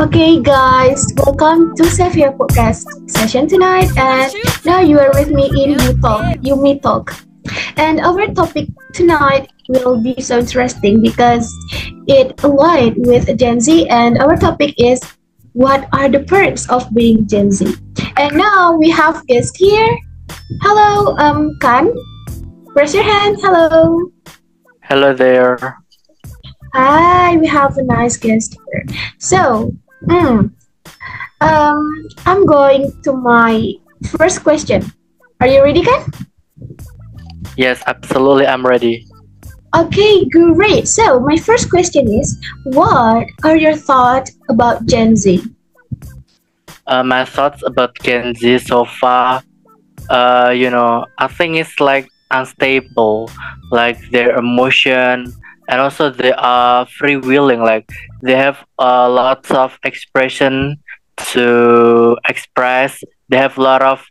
Okay, guys, welcome to Sefeo podcast session tonight, and now you are with me in Yumi Talk. And our topic tonight will be so interesting because it aligned with Gen Z, and our topic is what are the perks of being Gen Z? And now we have guest here. Hello, Kan. Raise your hand. Hello. Hello there. Hi, we have a nice guest here. So, I'm going to my first question. Are you ready, Kan? Yes, absolutely, I'm ready. Okay, great. So, my first question is, what are your thoughts about Gen Z? My thoughts about Gen Z so far, I think it's like unstable, like their emotion, and also they are freewheeling. Like they have lots of expression to express. They have a lot of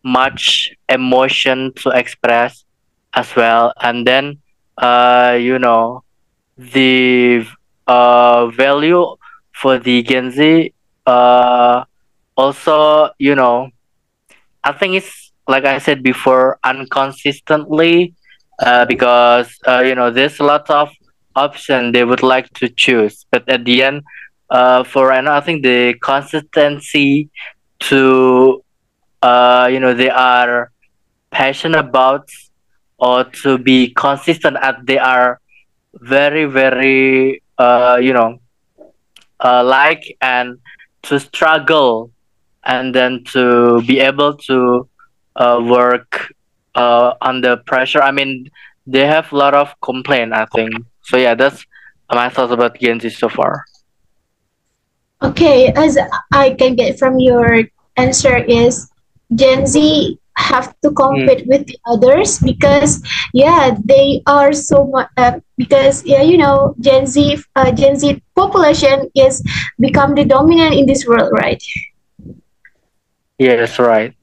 much emotion to express as well. And then, the value for the Gen Z, also, I think it's like I said before, inconsistently, because there's a lot of option they would like to choose, but at the end, for right now, I think the consistency to they are passionate about, or to be consistent at they are very very like, and to struggle, and then to be able to work under pressure. I mean, they have a lot of complaint, I think. So yeah, that's my thoughts about Gen Z so far. Okay, as I can get from your answer is Gen Z have to Mm. compete with the others because they are so much because Gen Z population is become the dominant in this world, right? Yes, right.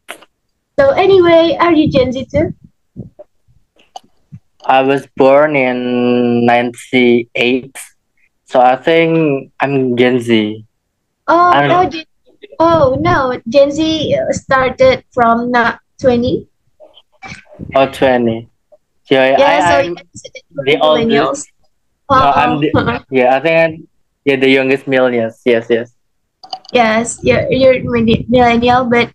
So anyway, are you Gen Z too? I was born in 98, so I think I'm Gen Z. Oh, I'm no, Gen Z started from not 20. 20. Yeah, Yeah, so I'm the oldest. millennials. No, I'm Oh, the, yeah, I think yeah, the youngest millennials. Yes, yes. yes, you're millennial, but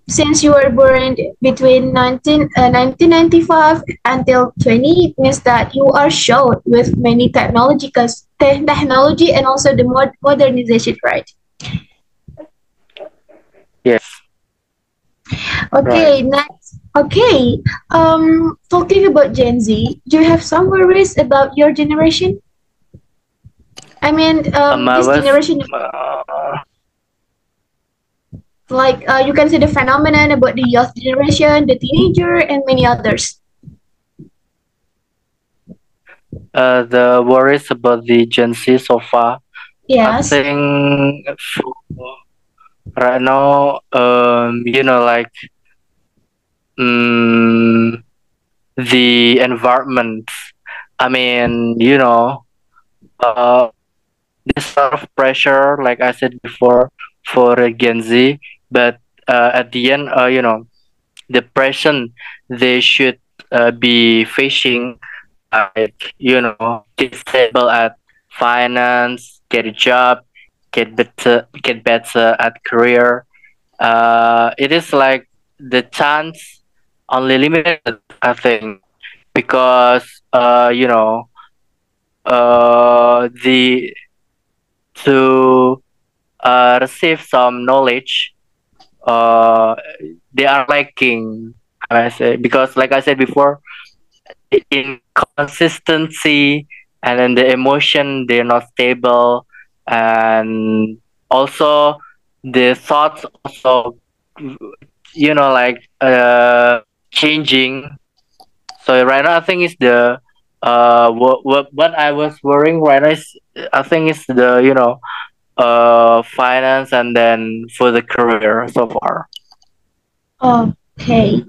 since you were born between 1995 until 20, it means that you are shown with many technology and also the modernization, right? Yes, right. Okay, next. Okay, talking about Gen Z, do you have some worries about your generation? I mean, I this was generation, like you can see the phenomenon about the youth generation, the teenager, and many others. the worries about the Gen Z so far. I Yes. think right now, like, um, the environment. I mean, uh, there's a lot of pressure, like I said before, for Gen Z, but at the end, the pressure they should be facing, like, get stable at finance, get a job, get better at career. It is like the chance only limited, I think, because the to receive some knowledge, uh they are lacking, I say, because like I said before, in consistency, and then the emotion, they're not stable, and also the thoughts also, like, changing. So right now I think it's the what I was worrying right now is, I think it's the finance, and then for the career so far. Okay.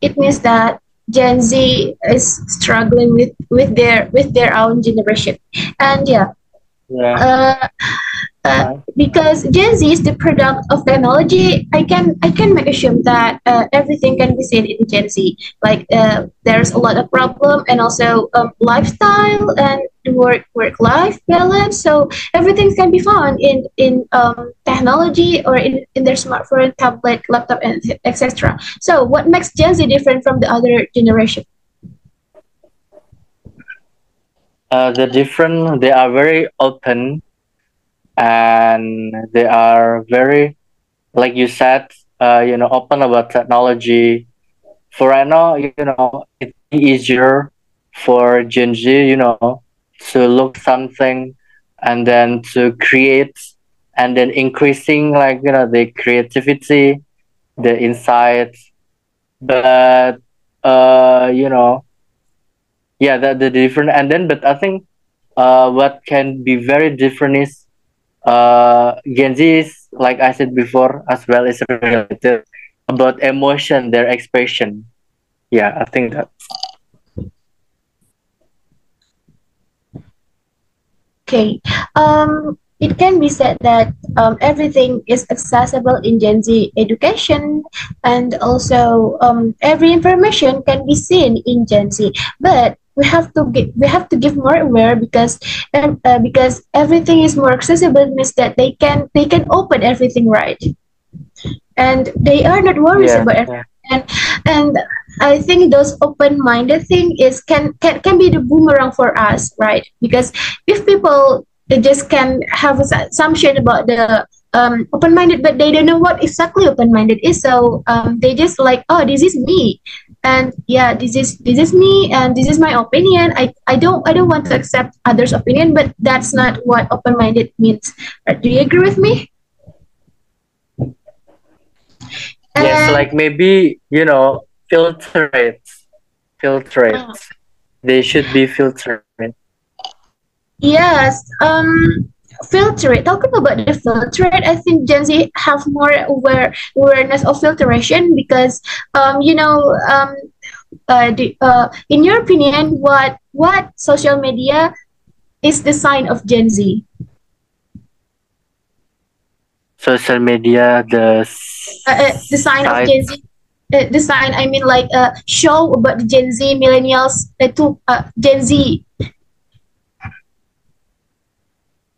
It means that Gen Z is struggling with their own generation, and yeah. Yeah. Uh, Right. because Gen Z is the product of technology, I can make assume that everything can be seen in Gen Z. Like there's a lot of problem and also lifestyle and work life balance. So everything can be found in technology or in their smartphone, tablet, laptop, and etc. So what makes Gen Z different from the other generation? The different. They are very open, and they are very, like you said, open about technology. For right now, it's getting easier for Gen Z, to look something and then to create, and then increasing, like, the creativity, the insights. But, yeah, that the different. And then, but I think, what can be very different is, Gen Z is, like I said before, as well, is related about emotion, their expression. Yeah, I think that. Okay. It can be said that everything is accessible in Gen Z education, and also every information can be seen in Gen Z. But we have to give more aware because everything is more accessible means that they can open everything, right, and they are not worries Yeah, about yeah. everything. And I think those open-minded thing is can be the boomerang for us, right? Because if people they just can have an assumption about the open-minded, but they don't know what exactly open-minded is, so they just like, oh, this is me, and yeah, this is me, and this is my opinion. I don't want to accept others opinion, but that's not what open-minded means. Do you agree with me? Yes, And like maybe, filtrates. They should be filtered. yes, filter it. Talking about the filter it, I think Gen Z have more awareness of filtration because, you know, in your opinion, what social media is the sign of Gen Z? Social media, the The sign of Gen sites. Z. The sign, I mean, like show about the Gen Z millennials to Gen Z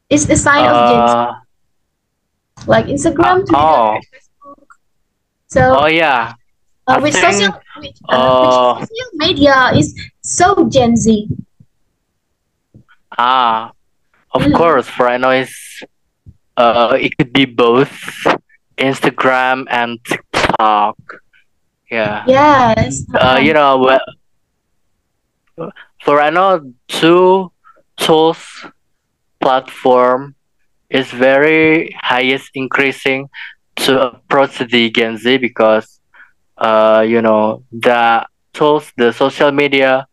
is the sign of Gen Z, Uh, like Instagram, Twitter, oh, Facebook. So oh yeah. I with social think, which uh, social media is so Gen Z. ah, of Mhm. course, for I know it's, it could be both Instagram and TikTok. Yeah. Yes. You know, for I know two tools platform is very highest increasing to approach the Gen Z because, the tools, the social media,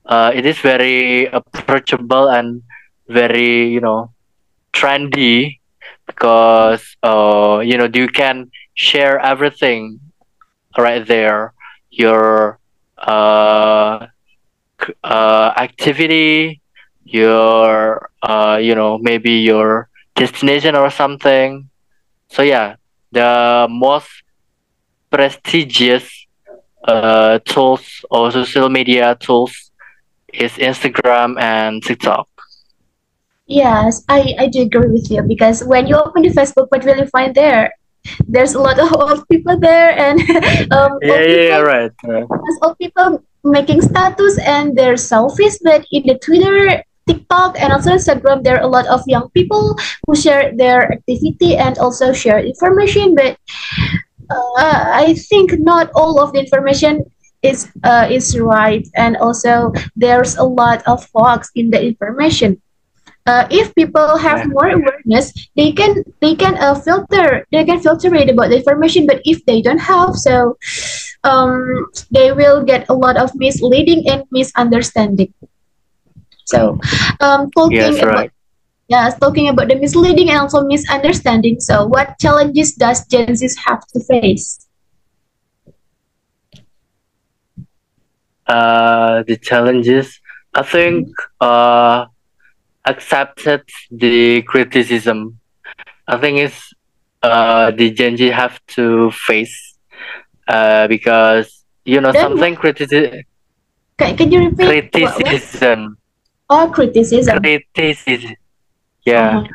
it is very approachable and very, trendy because, you can share everything right there, your, uh, activity, your, maybe your destination or something. So yeah, the most prestigious, tools or social media tools is Instagram and TikTok. Yes, I do agree with you because when you open the Facebook, what will you find there? There's a lot of old people there, and Yeah, yeah, yeah, right, right. old people making status and their selfies. But in the Twitter, TikTok, and also Instagram, there are a lot of young people who share their activity and also share information. But I think not all of the information is right, and also there's a lot of hoax in the information. If people have Yeah, more awareness, they can filter it about the information. But if they don't have, so they will get a lot of misleading and misunderstanding. So talking yes, about, right. yes, talking about the misleading and also misunderstanding. So what challenges does Gen Z have to face? The challenges, I think, uh accepted the criticism. I think it's the Gen Z have to face because Pardon? something Can you repeat? What? criticism Oh, criticism. criticism yeah Uh-huh.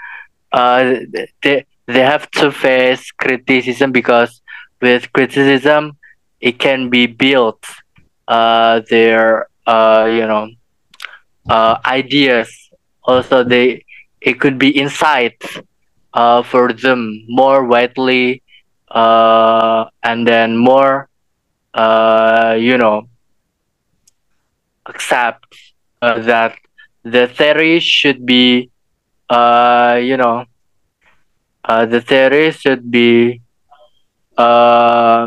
they have to face criticism because with criticism it can be built their ideas. Also, they it could be insight for them more widely, and then more accept that the theory should be uh, you know the theory should be uh,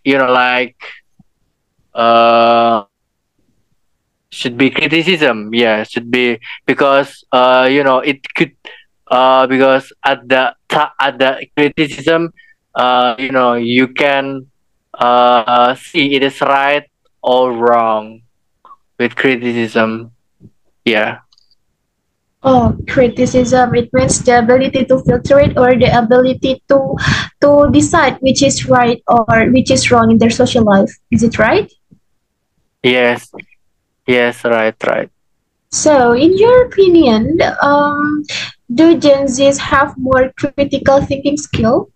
like uh, should be criticism. Yeah, should be because it could because at the criticism you can see it is right or wrong with criticism. Yeah. Oh, criticism. It means the ability to filter it or the ability to decide which is right or which is wrong in their social life. Is it right? Yes. Yes. Right. Right. So, in your opinion, do Gen Zs have more critical thinking skill?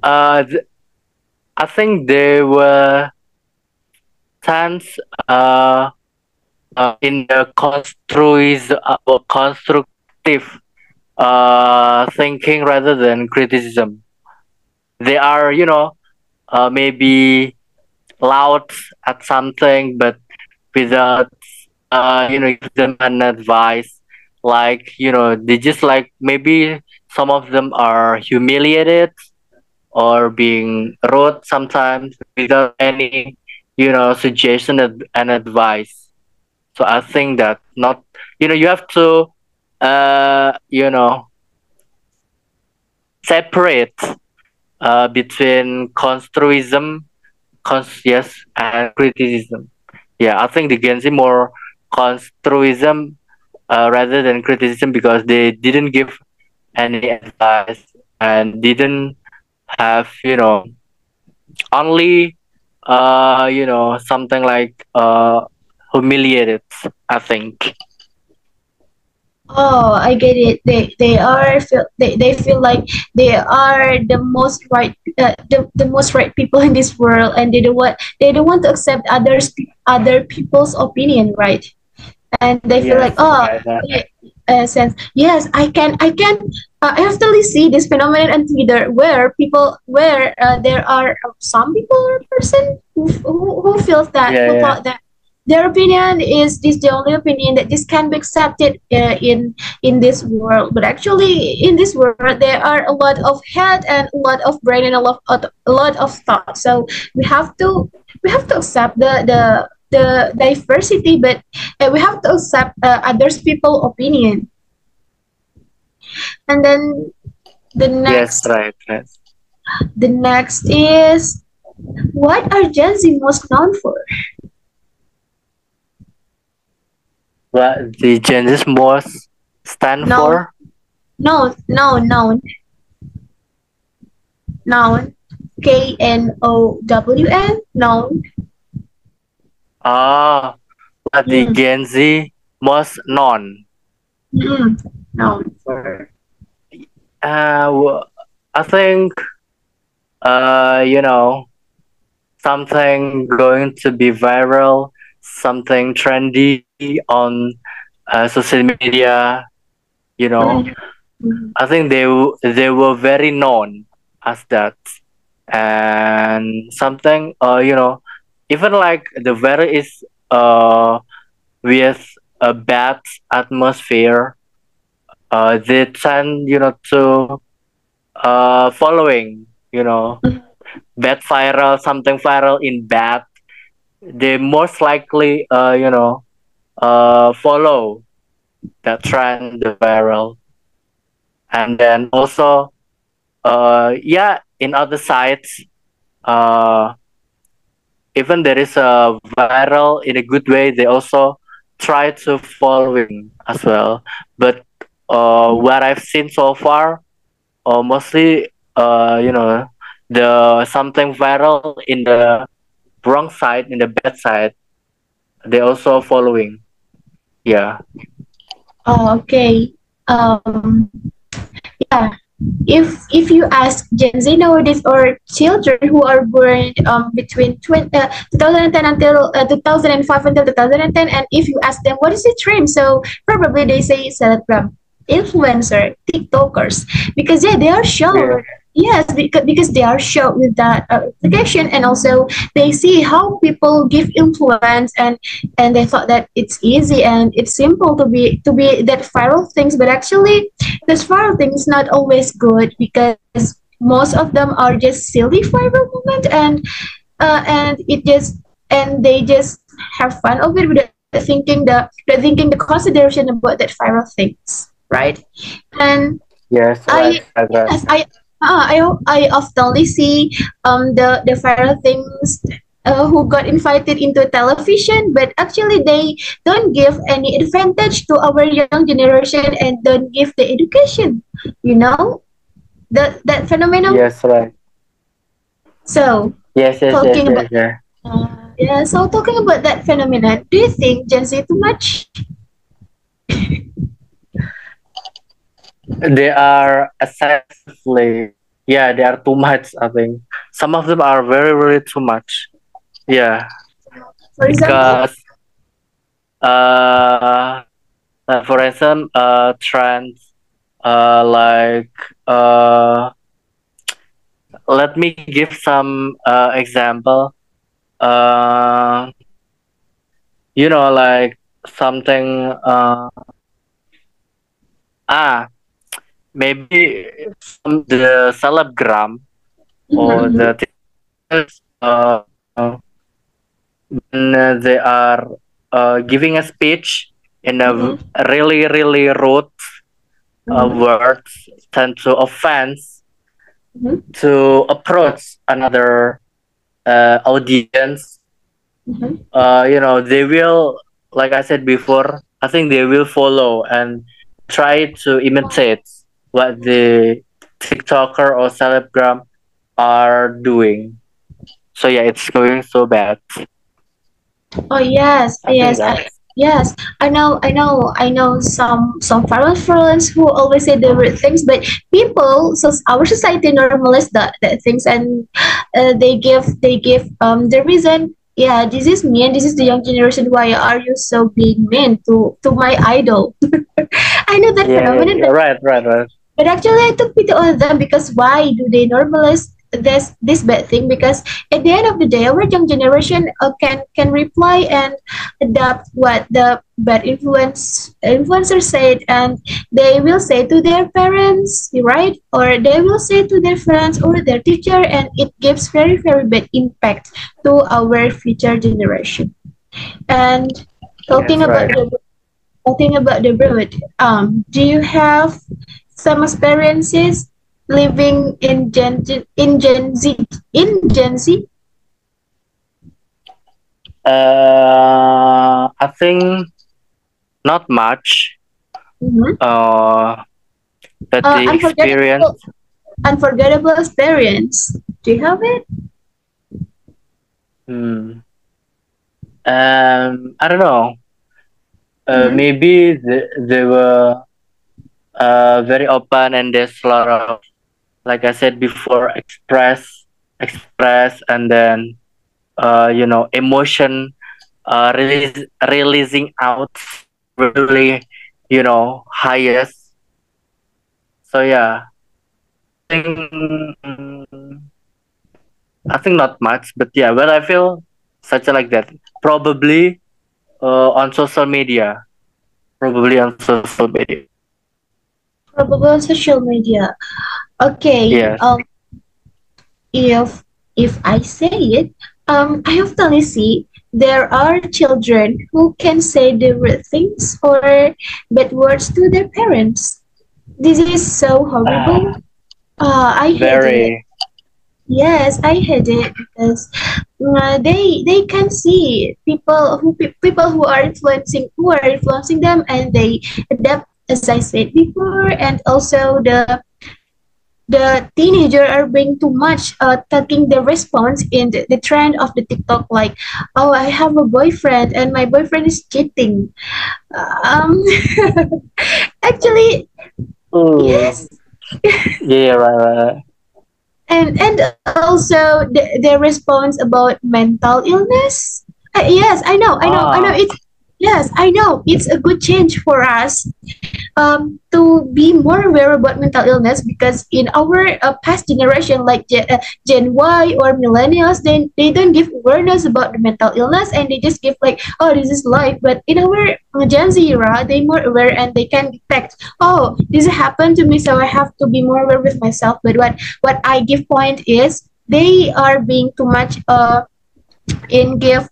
Uh, th- I think there were times in the constructive thinking rather than criticism. They are, maybe loud at something, but without, give them an advice. Like, they just like maybe some of them are humiliated or being rude sometimes without any, suggestion and advice. So I think that not, you have to, uh, you know, separate between construism, yes, and criticism. Yeah, I think the Gen Z more construism rather than criticism because they didn't give any advice and didn't have, only, something like humiliated. I think. Oh, I get it. They feel like they are the most right the most right people in this world, and they don't want to accept other people's opinion, right? And they feel like, Yes, oh, right. yeah, sense, yes, I can I actually see this phenomenon on Twitter where there are some people or person who feels that, Yeah, who yeah, thought that their opinion is this the only opinion that this can be accepted in this world. But actually in this world there are a lot of head and a lot of brain and a lot of thought. So we have to accept the diversity, but we have to accept others people opinion. And then the yes, next right, right. the next is, what are Gen Z most known for? What the Genesis most stand Noun, for? noun, KNOWN, noun. Ah, what the Mm, Gen Z most known. noun for. I think you know something going to be viral, something trendy on social media. You know, Mm, mm, I think they were very known as that, and something even like the weather is with a bad atmosphere, they tend to following mm. bad viral, something viral in bad, they most likely follow that trend, the viral. And then also yeah, in other sites, uh even there is a viral in a good way, they also try to following as well. But what I've seen so far, mostly the something viral in the wrong side, in the bad side, they also following. Yeah. Oh, okay. Yeah. If you ask Gen Z nowadays or children who are born between 2010 until 2005 until 2010, and if you ask them what is your dream, so probably they say celeb, influencer, TikTokers, because yeah, they are shown. Yeah. Yes, because they are shown with that application, and also they see how people give influence, and they thought that it's easy and it's simple to be that viral things, but actually this viral thing is not always good because most of them are just silly viral moment, and it just and they just have fun of it without thinking the consideration about that viral things, right? And Yes. I Right. Right. Right. yes I oftenly see the viral things who got invited into television, but actually they don't give any advantage to our young generation and don't give the education. You know that phenomenon. Yes. Right. So Yes. Yes. Yes. talking about Yes. Yeah. yeah, so talking about that phenomenon, do you think Gen Z too much? They are excessively. Yeah. They are too much. I think some of them are very, very too much. Yeah. For example. Because uh, for instance, trends like let me give some example. Uh, like something. Ah, maybe the celebgram or Mm-hmm, the TikTokers, when they are giving a speech in a mm-hmm, really, really rude mm-hmm, words tend to offense mm-hmm, to approach another audience. mm-hmm. They will, like I said before, I think they will follow and try to imitate what the TikToker or Celebgram are doing. So yeah, it's going so bad. Oh yes, I think yes. I know some viral friends who always say the weird things, but people, so our society normalize that things, and they give the reason. Yeah, this is me, and this is the young generation. Why are you so being mean to my idol? I know that phenomenon, yeah, right, right, right. but actually, I took pity on them because why do they normalize this bad thing? Because at the end of the day, our young generation can reply and adapt what the bad influencer said, and they will say to their parents, right? Or they will say to their friends or their teacher, and it gives very bad impact to our future generation. And talking Yes, about right. the talking about the road, do you have some experiences living in Gen Z? I think not much. Mm-hmm. Uh, but the experience. Unforgettable experience. Do you have it? Hmm, I don't know. Mm-hmm. Maybe they were very open and there's a lot of, like I said before, express, and then emotion releasing out really, highest. So yeah, I think I think not much, but yeah, well, I feel such like that. Probably on social media. Probably on social media. Probably on social media. Okay. Yes. If I say it, I often see there are children who can say the rude things or bad words to their parents. This is so horrible. Ah, I hate it. very. Yes, I hate it because they can see people who are influencing them, and they adapt, as I said before. And also the teenager are being too much taking the response in the trend of the TikTok, like, oh, I have a boyfriend and my boyfriend is cheating. um Actually, Oh, yes. yeah, right, right. And also the response about mental illness. Yes, I know Ah, it's, yes, I know it's a good change for us to be more aware about mental illness, because in our past generation, like Gen Y or millennials, they don't give awareness about the mental illness, and they just give like, oh, this is life. But in our Gen Z era, they more aware and they can detect, oh, this happened to me, so I have to be more aware with myself. But what I give point is they are being too much in give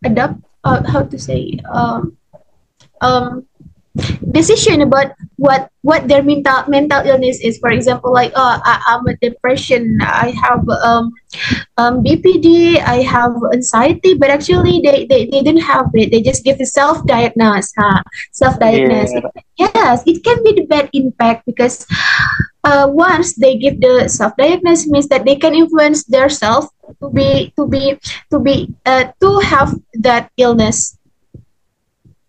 adopt, how to say, um decision about what their mental illness is. For example, like, oh, I'm a depression, I have BPD, I have anxiety, but actually they didn't have it. They just give a self-diagnose, self-diagnose. yeah, Yes, it can be the bad impact, because once they give the self-diagnose, means that they can influence their self to have that illness.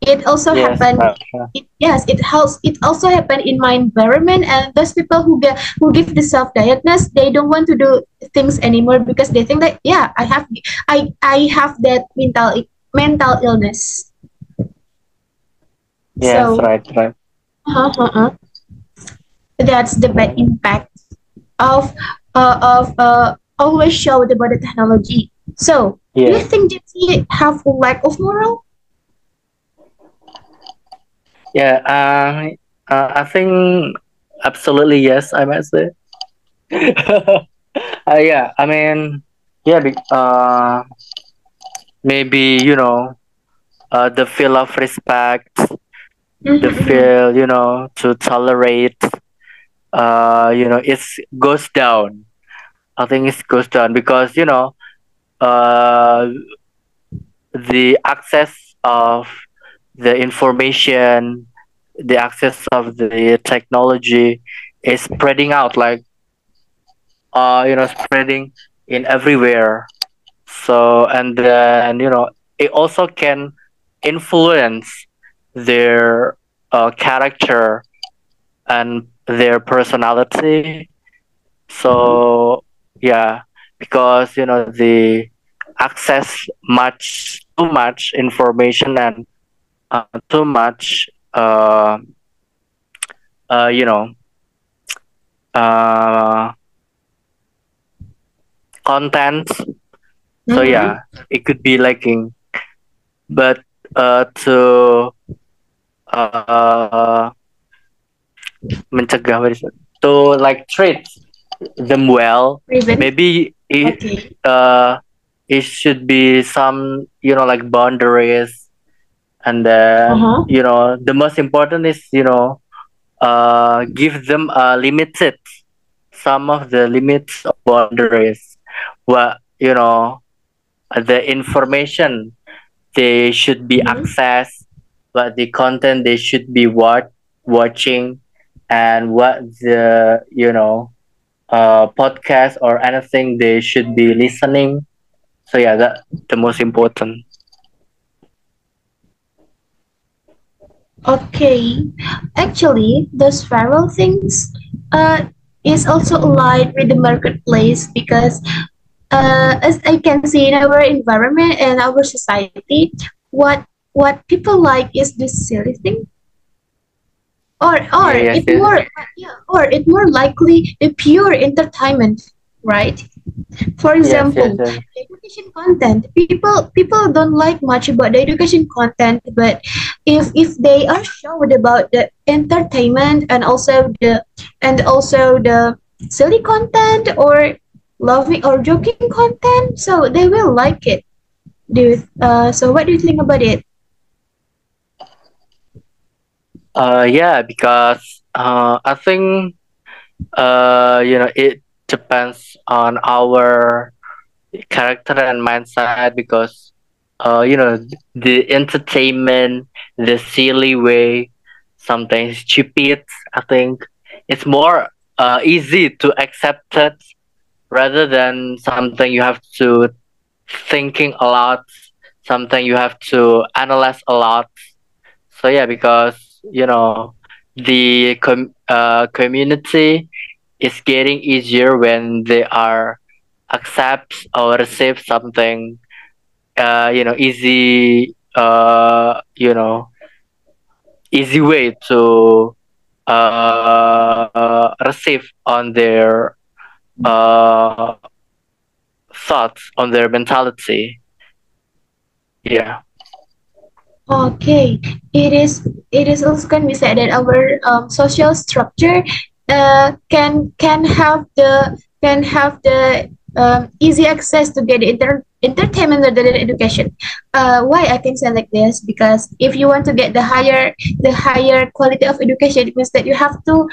It also yes, happened. right, right. Yes, it also happened in my environment, and those people who give the self-diagnosis, they don't want to do things anymore, because they think that, yeah, I have that mental illness. Yes, So, right, right. uh, uh, uh, that's the bad impact of always showed about the technology. So, do you Yeah, think Gen Z have a lack of moral? yeah. I think absolutely yes. I might say. Yeah. I mean, yeah. Maybe the feel of respect, the Mm-hmm, feel to tolerate. It goes down. I think it goes down because uh, the access of the information, the access of the technology is spreading out, like spreading in everywhere. So and then it also can influence their character and their personality. mm-hmm. So yeah, because the access much too much information and too much uh, you know uh, content. So Mm-hmm. yeah, it could be lacking. But to uh, mencegah, what is it? To like treat them well, Prevent. maybe Okay. it should be some like boundaries. And then Uh-huh. the most important is give them limited some of the limits or boundaries, what the information they should be Mm-hmm. accessed, what the content they should be watching, and what the podcast or anything they should be listening. So yeah, that the most important. Okay. Actually, those viral things is also aligned with the marketplace, because as I can see in our environment and our society, what people like is this silly thing, or Yeah, yes, it yes, more, yeah, or it more likely the pure entertainment, right? For yes, yes, example, yes. education content. People don't like much about the education content, but if they are showed about the entertainment, and also the silly content, or loving or joking content, so they will like it. So what do you think about it? Yeah, because I think it depends on our character and mindset because the entertainment, the silly way, sometimes stupid. I think it's more easy to accept it rather than something you have to thinking a lot, something you have to analyze a lot. So yeah, because the community is getting easier when they are accept or receive something easy easy way to receive on their uh, thoughts, on their mentality. Yeah. Okay, it is also can be said that our social structure can have the easy access to get entertainment rather than education. Why I can say like this? Because if you want to get the higher quality of education, it means that you have to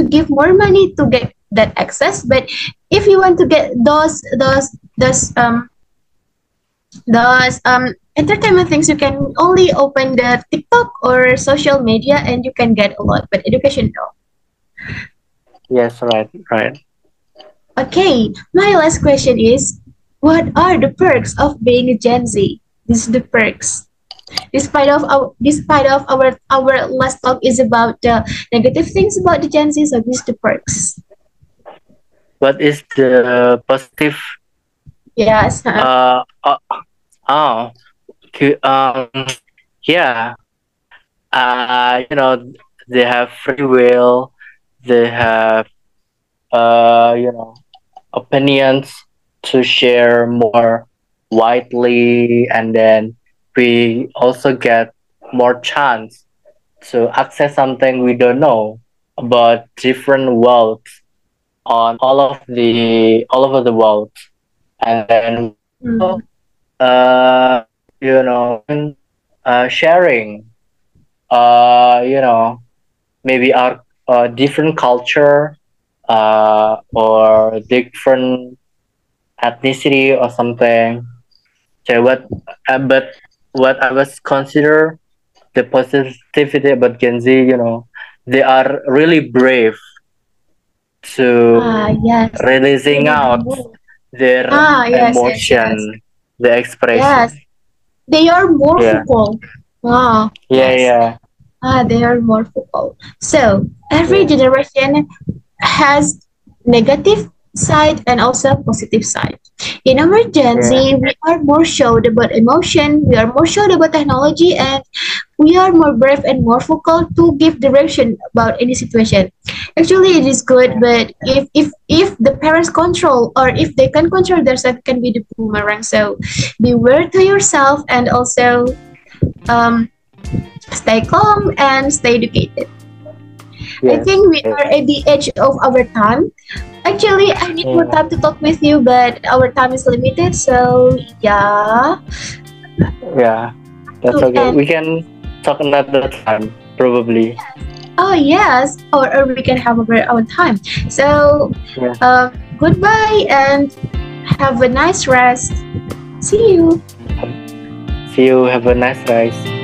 give more money to get that access. But if you want to get those entertainment things, you can only open the TikTok or social media and you can get a lot, but education no. Yes, right, right. Okay, my last question is, what are the perks of being a Gen Z? This is the perks. Despite of our last talk is about the negative things about the Gen Z, so this is the perks. What is the positive? Yes. Oh, yeah. They have free will. They have opinions to share more widely, and then we also get more chance to access something we don't know about different worlds on all over the world, and then we Mm. also sharing maybe our different culture or different ethnicity or something. So but what I was consider the positivity about Gen Z, they are really brave to Yes. releasing Really out move. their Yes. emotion, the Yes. expression. They are more Yeah, vocal. yeah, Yes. yeah, They are more vocal. So every yeah, generation has negative side and also positive side. In our Gen Z, yeah, we are more showed about emotion, we are more showed about technology, and we are more brave and more vocal to give direction about any situation. Actually, it is good, yeah, but if the parents control or if they can control themselves, it can be the boomerang. So beware to yourself and also um, stay calm and stay educated. I yes, think we yes, are at the edge of our time. Actually, I need more yeah, time to talk with you, but our time is limited. So yeah, yeah. That's to okay. end. We can talk another time, probably. Oh yes, or we can have our own time. So Yeah. goodbye and have a nice rest. See you. See you. Have a nice rest.